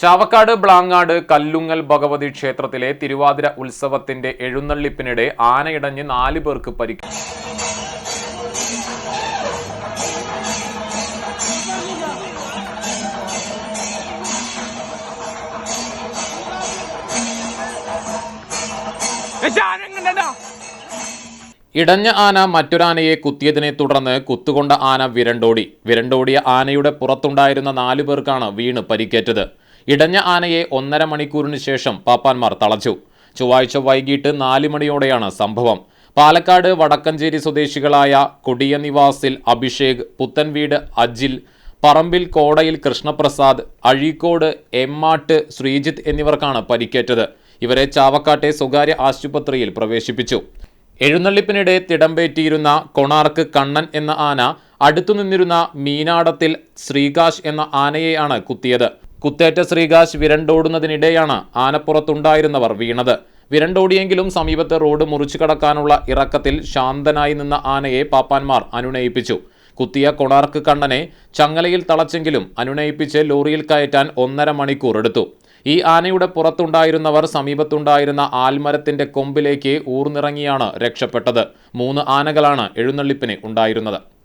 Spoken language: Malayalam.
ചാവക്കാട് ബ്ലാങ്ങാട് കല്ലുങ്ങൽ ഭഗവതി ക്ഷേത്രത്തിലെ തിരുവാതിര ഉത്സവത്തിന്റെ എഴുന്നള്ളിപ്പിനിടെ ആനയിടഞ്ഞ് 4 പേർക്ക് പരിക്ക്. ഇടഞ്ഞ ആന മറ്റൊരാനയെ കുത്തിയതിനെ തുടർന്ന് കുത്തുകൊണ്ട ആന വിരണ്ടോടിയ ആനയുടെ പുറത്തുണ്ടായിരുന്ന 4 പേർക്കാണ് വീണ് പരിക്കേറ്റത്. ഇടഞ്ഞ ആനയെ 1.5 മണിക്കൂറിന് ശേഷം പാപ്പാന്മാർ തളച്ചു. ചൊവ്വാഴ്ച വൈകിട്ട് 4 മണിയോടെയാണ് സംഭവം. പാലക്കാട് വടക്കഞ്ചേരി സ്വദേശികളായ കൊടിയ നിവാസിൽ അഭിഷേക്, പുത്തൻവീട് അജിൽ, പറമ്പിൽ കോടയിൽ കൃഷ്ണപ്രസാദ്, അഴീക്കോട് എമ്മാട്ട് ശ്രീജിത്ത് എന്നിവർക്കാണ് പരിക്കേറ്റത്. ഇവരെ ചാവക്കാട്ടെ സ്വകാര്യ ആശുപത്രിയിൽ പ്രവേശിപ്പിച്ചു. എഴുന്നള്ളിപ്പിനിടെ തിടമ്പേറ്റിയിരുന്ന കൊണാർക്ക് കണ്ണൻ എന്ന ആന അടുത്തുനിന്നിരുന്ന മീനാടത്തിൽ ശ്രീകാശ് എന്ന ആനയെയാണ് കുത്തിയത്. കുത്തേറ്റ ശ്രീകാശ് വിരണ്ടോടുന്നതിനിടെയാണ് ആനപ്പുറത്തുണ്ടായിരുന്നവർ വീണത്. വിരണ്ടോടിയെങ്കിലും സമീപത്ത് റോഡ് മുറിച്ചു കടക്കാനുള്ള ഇറക്കത്തിൽ ശാന്തനായി നിന്ന ആനയെ പാപ്പാന്മാർ അനുനയിപ്പിച്ചു. കുത്തിയ കൊണാർക്ക് കണ്ണനെ ചങ്ങലയിൽ തളച്ചെങ്കിലും അനുനയിപ്പിച്ച് ലോറിയിൽ കയറ്റാൻ 1.5 മണിക്കൂർ എടുത്തു. ഈ ആനയുടെ പുറത്തുണ്ടായിരുന്നവർ സമീപത്തുണ്ടായിരുന്ന ആൽമരത്തിന്റെ കൊമ്പിലേക്ക് ഊർന്നിറങ്ങിയാണ് രക്ഷപ്പെട്ടത്. 3 ആനകളാണ് എഴുന്നള്ളിപ്പിന് ഉണ്ടായിരുന്നത്.